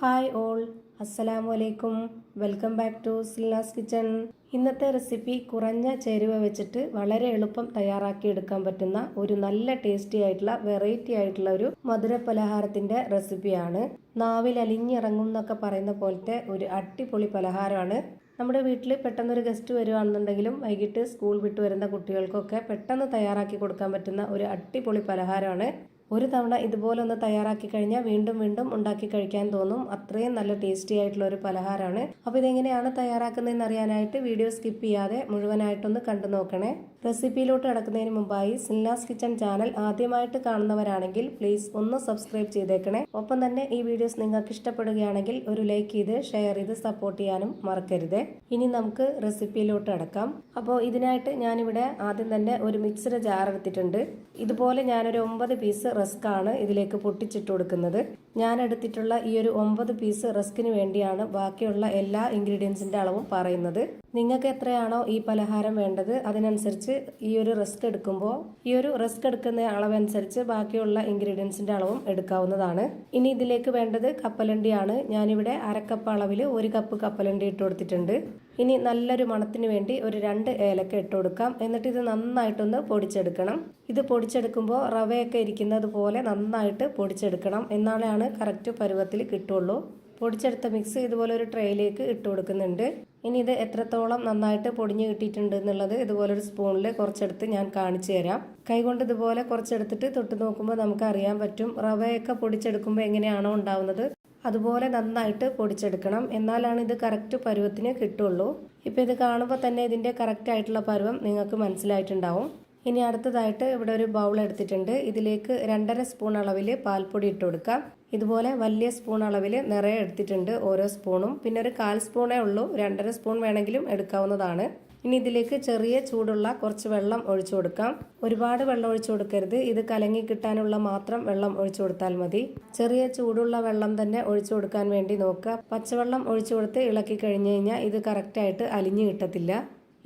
Hi all, അസ്സലാമു അലൈക്കും. Welcome back to സിൽനാസ് കിച്ചൺ. ഇന്നത്തെ റെസിപ്പി കുറഞ്ഞ ചേരുവ വെച്ചിട്ട് വളരെ എളുപ്പം തയ്യാറാക്കി എടുക്കാൻ പറ്റുന്ന ഒരു നല്ല ടേസ്റ്റി ആയിട്ടുള്ള വെറൈറ്റി ആയിട്ടുള്ള ഒരു മധുര പലഹാരത്തിന്റെ റെസിപ്പിയാണ്. നാവിൽ അലിഞ്ഞിറങ്ങും എന്നൊക്കെ പറയുന്ന പോലത്തെ ഒരു അടിപൊളി പലഹാരമാണ്. നമ്മുടെ വീട്ടിൽ പെട്ടെന്നൊരു ഗസ്റ്റ് വരുവാണെന്നുണ്ടെങ്കിലും വൈകിട്ട് സ്കൂൾ വിട്ട് വരുന്ന കുട്ടികൾക്കൊക്കെ പെട്ടെന്ന് തയ്യാറാക്കി കൊടുക്കാൻ പറ്റുന്ന ഒരു അടിപൊളി പലഹാരമാണ്. ഒരു തവണ ഇതുപോലെ ഒന്ന് തയ്യാറാക്കി കഴിഞ്ഞാൽ വീണ്ടും വീണ്ടും ഉണ്ടാക്കി കഴിക്കാൻ തോന്നും. അത്രയും നല്ല ടേസ്റ്റി ആയിട്ടുള്ള ഒരു പലഹാരമാണ്. അപ്പോൾ ഇതെങ്ങനെയാണ് തയ്യാറാക്കുന്നതെന്ന് അറിയാനായിട്ട് വീഡിയോ സ്കിപ്പ് ചെയ്യാതെ മുഴുവനായിട്ടൊന്ന് കണ്ടു നോക്കണേ. റെസിപ്പിയിലോട്ട് കിടക്കുന്നതിന് മുമ്പായി സിൽനാസ് കിച്ചൺ ചാനൽ ആദ്യമായിട്ട് കാണുന്നവരാണെങ്കിൽ പ്ലീസ് ഒന്ന് സബ്സ്ക്രൈബ് ചെയ്തേക്കണേ. ഒപ്പം തന്നെ ഈ വീഡിയോസ് നിങ്ങൾക്ക് ഇഷ്ടപ്പെടുകയാണെങ്കിൽ ഒരു ലൈക്ക് ചെയ്ത് ഷെയർ ചെയ്ത് സപ്പോർട്ട് ചെയ്യാനും മറക്കരുത്. ഇനി നമുക്ക് റെസിപ്പിയിലോട്ട് കിടക്കാം. അപ്പോൾ ഇതിനായിട്ട് ഞാനിവിടെ ആദ്യം തന്നെ ഒരു മിക്സർ ജാർ എടുത്തിട്ടുണ്ട്. ഇതുപോലെ ഞാനൊരു 9 പീസ് റസ്ക് ആണ് ഇതിലേക്ക് പൊട്ടിച്ചിട്ട് കൊടുക്കുന്നത്. ഞാൻ എടുത്തിട്ടുള്ള ഈ ഒരു 9 പീസ് റസ്കിന് വേണ്ടിയാണ് ബാക്കിയുള്ള എല്ലാ ഇൻഗ്രീഡിയൻസിന്റെ അളവും പറയുന്നത്. നിങ്ങൾക്ക് എത്രയാണോ ഈ പലഹാരം വേണ്ടത് അതിനനുസരിച്ച് ഈ ഒരു റസ്ക് എടുക്കുന്ന അളവനുസരിച്ച് ബാക്കിയുള്ള ഇൻഗ്രീഡിയൻസിന്റെ അളവും എടുക്കാവുന്നതാണ്. ഇനി ഇതിലേക്ക് വേണ്ടത് കപ്പലണ്ടിയാണ്. ഞാനിവിടെ അരക്കപ്പ് അളവിൽ 1 കപ്പ് കപ്പലണ്ടി ഇട്ട് കൊടുത്തിട്ടുണ്ട്. ഇനി നല്ലൊരു മണത്തിന് വേണ്ടി ഒരു 2 ഏലക്ക ഇട്ട് കൊടുക്കാം. എന്നിട്ട് ഇത് നന്നായിട്ടൊന്ന് പൊടിച്ചെടുക്കണം. ഇത് പൊടിച്ചെടുക്കുമ്പോൾ റവയൊക്കെ ഇരിക്കുന്നത് പോലെ നന്നായിട്ട് പൊടിച്ചെടുക്കണം. എന്നാലാണ് കറക്റ്റ് പരുവത്തിൽ കിട്ടുള്ളൂ. പൊടിച്ചെടുത്ത മിക്സ് ഇതുപോലെ ഒരു ട്രേയിലേക്ക് ഇട്ട് കൊടുക്കുന്നുണ്ട്. ഇനി ഇത് എത്രത്തോളം നന്നായിട്ട് പൊടിഞ്ഞു കിട്ടിയിട്ടുണ്ട് എന്നുള്ളത് ഇതുപോലൊരു സ്പൂണിൽ കുറച്ചെടുത്ത് ഞാൻ കാണിച്ചു തരാം. കൈകൊണ്ട് ഇതുപോലെ കുറച്ചെടുത്തിട്ട് തൊട്ട് നോക്കുമ്പോൾ നമുക്ക് അറിയാൻ പറ്റും റവയൊക്കെ പൊടിച്ചെടുക്കുമ്പോൾ എങ്ങനെയാണോ ഉണ്ടാവുന്നത് അതുപോലെ നന്നായിട്ട് പൊടിച്ചെടുക്കണം. എന്നാലാണ് ഇത് കറക്റ്റ് പരുവത്തിന് കിട്ടുള്ളൂ. ഇപ്പം ഇത് കാണുമ്പോൾ തന്നെ ഇതിൻ്റെ കറക്റ്റ് ആയിട്ടുള്ള പരുവം നിങ്ങൾക്ക് മനസ്സിലായിട്ടുണ്ടാവും. ഇനി അടുത്തതായിട്ട് ഇവിടെ ഒരു ബൗൾ എടുത്തിട്ടുണ്ട്. ഇതിലേക്ക് 2.5 സ്പൂൺ അളവിൽ പാൽപ്പൊടി ഇട്ട് കൊടുക്കാം. ഇതുപോലെ വലിയ സ്പൂൺ അളവിൽ നിറയെ എടുത്തിട്ടുണ്ട് ഓരോ സ്പൂണും. പിന്നെ ഒരു 1/4 സ്പൂണേ ഉള്ളൂ. 2.5 സ്പൂൺ വേണമെങ്കിലും എടുക്കാവുന്നതാണ്. ഇനി ഇതിലേക്ക് ചെറിയ ചൂടുള്ള കുറച്ച് വെള്ളം ഒഴിച്ചു കൊടുക്കാം. ഒരുപാട് വെള്ളം ഒഴിച്ചു കൊടുക്കരുത്. ഇത് കലങ്ങി കിട്ടാനുള്ള മാത്രം വെള്ളം ഒഴിച്ചു കൊടുത്താൽ മതി. ചെറിയ ചൂടുള്ള വെള്ളം തന്നെ ഒഴിച്ചു കൊടുക്കാൻ വേണ്ടി നോക്കുക. പച്ചവെള്ളം ഒഴിച്ചു കൊടുത്ത് ഇളക്കി കഴിഞ്ഞു കഴിഞ്ഞാൽ ഇത് കറക്റ്റായിട്ട് അലിഞ്ഞു കിട്ടത്തില്ല.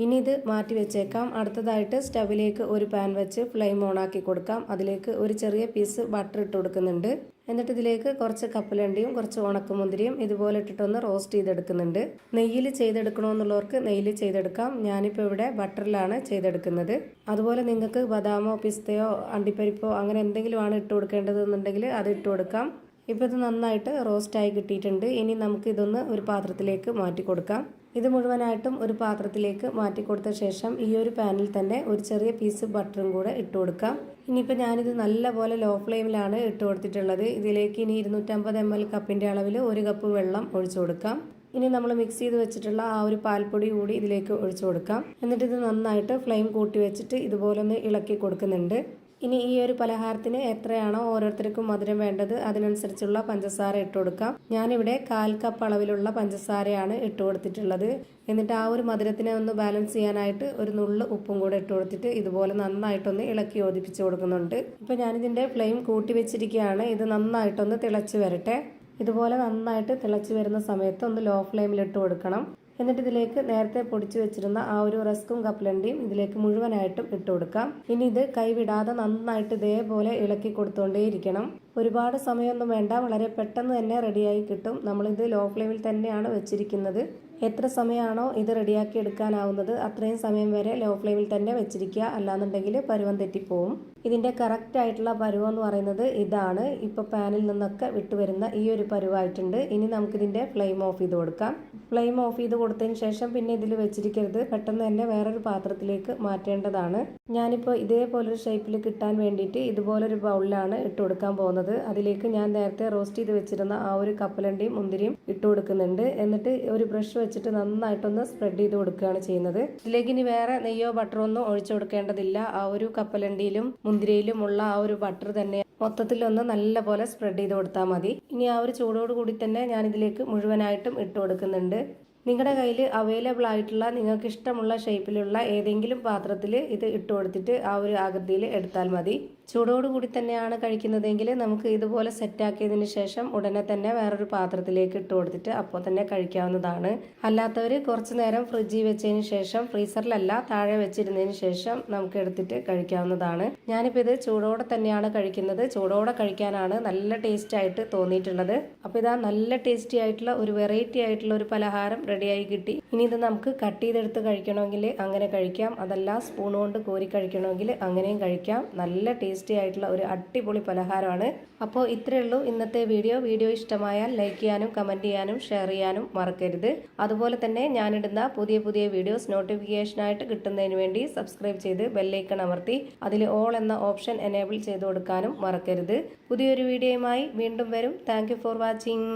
ഇനി ഇത് മാറ്റി വെച്ചേക്കാം. അടുത്തതായിട്ട് സ്റ്റവിലേക്ക് ഒരു പാൻ വെച്ച് ഫ്ലെയിം ഓൺ ആക്കി കൊടുക്കാം. അതിലേക്ക് ഒരു ചെറിയ പീസ് ബട്ടർ ഇട്ട് കൊടുക്കുന്നുണ്ട്. എന്നിട്ട് ഇതിലേക്ക് കുറച്ച് കപ്പലണ്ടിയും കുറച്ച് ഉണക്കമുന്തിരിയും ഇതുപോലെ ഇട്ടിട്ടൊന്ന് റോസ്റ്റ് ചെയ്തെടുക്കുന്നുണ്ട്. നെയ്യിൽ ചെയ്തെടുക്കണമെന്നുള്ളവർക്ക് നെയ്യിൽ ചെയ്തെടുക്കാം. ഞാനിപ്പോൾ ഇവിടെ ബട്ടറിലാണ് ചെയ്തെടുക്കുന്നത്. അതുപോലെ നിങ്ങൾക്ക് ബദാമോ പിസ്തയോ അണ്ടിപ്പരിപ്പോ അങ്ങനെ എന്തെങ്കിലുമാണ് ഇട്ട് കൊടുക്കേണ്ടതെന്നുണ്ടെങ്കിൽ അത് ഇട്ട് കൊടുക്കാം. ഇപ്പോൾ ഇത് നന്നായിട്ട് റോസ്റ്റായി കിട്ടിയിട്ടുണ്ട്. ഇനി നമുക്ക് ഇതൊന്ന് ഒരു പാത്രത്തിലേക്ക് മാറ്റി കൊടുക്കാം. ഇത് മുഴുവനായിട്ടും ഒരു പാത്രത്തിലേക്ക് മാറ്റി കൊടുത്ത ശേഷം ഈ ഒരു പാനിൽ തന്നെ ഒരു ചെറിയ പീസ് ബട്ടറും കൂടെ ഇട്ട് കൊടുക്കാം. ഇനിയിപ്പോൾ ഞാനിത് നല്ലപോലെ ലോ ഫ്ലെയിമിലാണ് ഇട്ട് കൊടുത്തിട്ടുള്ളത്. ഇതിലേക്ക് ഇനി 250 ml കപ്പിൻ്റെ അളവിൽ 1 കപ്പ് വെള്ളം ഒഴിച്ചു കൊടുക്കാം. ഇനി നമ്മൾ മിക്സ് ചെയ്ത് വെച്ചിട്ടുള്ള ആ ഒരു പാൽപ്പൊടി കൂടി ഇതിലേക്ക് ഒഴിച്ചു കൊടുക്കാം. എന്നിട്ട് ഇത് നന്നായിട്ട് ഫ്ലെയിം കൂട്ടി വെച്ചിട്ട് ഇതുപോലെ ഒന്ന് ഇളക്കി കൊടുക്കുന്നുണ്ട്. ഇനി ഈ ഒരു പലഹാരത്തിന് എത്രയാണോ ഓരോരുത്തർക്കും മധുരം വേണ്ടത് അതിനനുസരിച്ചുള്ള പഞ്ചസാര ഇട്ട് കൊടുക്കാം. ഞാനിവിടെ 1/4 കപ്പ് അളവിലുള്ള പഞ്ചസാരയാണ് ഇട്ട് കൊടുത്തിട്ടുള്ളത്. എന്നിട്ട് ആ ഒരു മധുരത്തിനെ ഒന്ന് ബാലൻസ് ചെയ്യാനായിട്ട് ഒരു നുള്ള് ഉപ്പും കൂടെ ഇട്ട് കൊടുത്തിട്ട് ഇതുപോലെ നന്നായിട്ടൊന്ന് ഇളക്കി യോജിപ്പിച്ച് കൊടുക്കുന്നുണ്ട്. ഇപ്പോൾ ഞാനിതിൻ്റെ ഫ്ലെയിം കൂട്ടി വെച്ചിരിക്കുകയാണ്. ഇത് നന്നായിട്ടൊന്ന് തിളച്ച് വരട്ടെ. ഇതുപോലെ നന്നായിട്ട് തിളച്ച് വരുന്ന സമയത്ത് ഒന്ന് ലോ ഫ്ലെയിമിലിട്ട് കൊടുക്കണം. എന്നിട്ട് ഇതിലേക്ക് നേരത്തെ പൊടിച്ചു വെച്ചിരുന്ന ആ ഒരു റസ്കും കപ്പലണ്ടിയും ഇതിലേക്ക് മുഴുവനായിട്ടും ഇട്ട് കൊടുക്കാം. ഇനി ഇത് കൈവിടാതെ നന്നായിട്ട് ഇതേപോലെ ഇളക്കി കൊടുത്തുകൊണ്ടേയിരിക്കണം. ഒരുപാട് സമയമൊന്നും വേണ്ട, വളരെ പെട്ടെന്ന് തന്നെ റെഡിയായി കിട്ടും. നമ്മളിത് ലോ ഫ്ലെയിമിൽ തന്നെയാണ് വെച്ചിരിക്കുന്നത്. എത്ര സമയമാണോ ഇത് റെഡിയാക്കി എടുക്കാനാവുന്നത് അത്രയും സമയം വരെ ലോ ഫ്ലെയിമിൽ തന്നെ വെച്ചിരിക്കുക. അല്ലാന്നുണ്ടെങ്കിൽ പരുവം തെറ്റിപ്പോവും. ഇതിൻ്റെ കറക്റ്റ് ആയിട്ടുള്ള പരുവം എന്ന് പറയുന്നത് ഇതാണ്. ഇപ്പോൾ പാനിൽ നിന്നൊക്കെ വിട്ടുവരുന്ന ഈ ഒരു പരുവായിട്ടുണ്ട്. ഇനി നമുക്കിതിൻ്റെ ഫ്ലെയിം ഓഫ് ചെയ്ത് കൊടുക്കാം. ഫ്ലെയിം ഓഫ് ചെയ്ത് കൊടുത്തതിന് ശേഷം പിന്നെ ഇതിൽ വെച്ചിരിക്കരുത്. പെട്ടെന്ന് തന്നെ വേറൊരു പാത്രത്തിലേക്ക് മാറ്റേണ്ടതാണ്. ഞാനിപ്പോൾ ഇതേപോലൊരു ഷേപ്പിൽ കിട്ടാൻ വേണ്ടിയിട്ട് ഇതുപോലൊരു ബൗളിലാണ് ഇട്ട് കൊടുക്കാൻ പോകുന്നത്. അതിലേക്ക് ഞാൻ നേരത്തെ റോസ്റ്റ് ചെയ്ത് വെച്ചിരുന്ന ആ ഒരു കപ്പലണ്ടിയും മുന്തിരിയും ഇട്ട് കൊടുക്കുന്നുണ്ട്. എന്നിട്ട് ഒരു ബ്രഷ് വെച്ചിട്ട് നന്നായിട്ടൊന്ന് സ്പ്രെഡ് ചെയ്ത് കൊടുക്കുകയാണ് ചെയ്യുന്നത്. ഇതിലേക്ക് ഇനി വേറെ നെയ്യോ ബട്ടറോ ഒന്നും ഒഴിച്ചു കൊടുക്കേണ്ടതില്ല. ആ ഒരു കപ്പലണ്ടിയിലും മുന്തിരിയിലും ഉള്ള ആ ഒരു ബട്ടർ തന്നെ മൊത്തത്തിലൊന്ന് നല്ലപോലെ സ്പ്രെഡ് ചെയ്ത് കൊടുത്താൽ മതി. ഇനി ആ ഒരു ചൂടോട് കൂടി തന്നെ ഞാൻ ഇതിലേക്ക് മുഴുവനായിട്ടും ഇട്ട് കൊടുക്കുന്നുണ്ട്. നിങ്ങളുടെ കയ്യിൽ അവൈലബിൾ ആയിട്ടുള്ള നിങ്ങൾക്ക് ഇഷ്ടമുള്ള ഷേപ്പിലുള്ള ഏതെങ്കിലും പാത്രത്തിൽ ഇത് ഇട്ട് കൊടുത്തിട്ട് ആ ഒരു ആകൃതിയിൽ എടുത്താൽ മതി. ചൂടോടുകൂടി തന്നെയാണ് കഴിക്കുന്നതെങ്കിൽ നമുക്ക് ഇതുപോലെ സെറ്റാക്കിയതിന് ശേഷം ഉടനെ തന്നെ വേറൊരു പാത്രത്തിലേക്ക് ഇട്ട് കൊടുത്തിട്ട് അപ്പോൾ തന്നെ കഴിക്കാവുന്നതാണ്. അല്ലാത്തവർ കുറച്ച് നേരം ഫ്രിഡ്ജിൽ വെച്ചതിന് ശേഷം, ഫ്രീസറിലല്ല താഴെ വെച്ചിരുന്നതിന് ശേഷം നമുക്ക് എടുത്തിട്ട് കഴിക്കാവുന്നതാണ്. ഞാനിപ്പോൾ ഇത് ചൂടോടെ തന്നെയാണ് കഴിക്കുന്നത്. ചൂടോടെ കഴിക്കാനാണ് നല്ല ടേസ്റ്റ് ആയിട്ട് തോന്നിയിട്ടുള്ളത്. അപ്പോൾ ഇതാ നല്ല ടേസ്റ്റി ആയിട്ടുള്ള ഒരു വെറൈറ്റി ആയിട്ടുള്ള ഒരു പലഹാരം റെഡിയായി കിട്ടി. ഇനി ഇത് നമുക്ക് കട്ട് ചെയ്തെടുത്ത് കഴിക്കണമെങ്കിൽ അങ്ങനെ കഴിക്കാം, അതല്ല സ്പൂൺ കൊണ്ട് കോരി കഴിക്കണമെങ്കിൽ അങ്ങനെയും കഴിക്കാം. നല്ല ടേസ്റ്റി ആയിട്ടുള്ള ഒരു അടിപൊളി പലഹാരമാണ്. അപ്പോൾ ഇത്രയേ ഉള്ളൂ ഇന്നത്തെ വീഡിയോ ഇഷ്ടമായാൽ ലൈക്ക് ചെയ്യാനും കമൻറ്റ് ചെയ്യാനും ഷെയർ ചെയ്യാനും മറക്കരുത്. അതുപോലെ തന്നെ ഞാനിടുന്ന പുതിയ വീഡിയോസ് നോട്ടിഫിക്കേഷനായിട്ട് കിട്ടുന്നതിന് വേണ്ടി സബ്സ്ക്രൈബ് ചെയ്ത് ബെല്ലൈക്കൺ അമർത്തി അതിൽ ഓൾ എന്ന ഓപ്ഷൻ എനേബിൾ ചെയ്ത് കൊടുക്കാനും മറക്കരുത്. പുതിയൊരു വീഡിയോയുമായി വീണ്ടും വരും. Thank you for watching.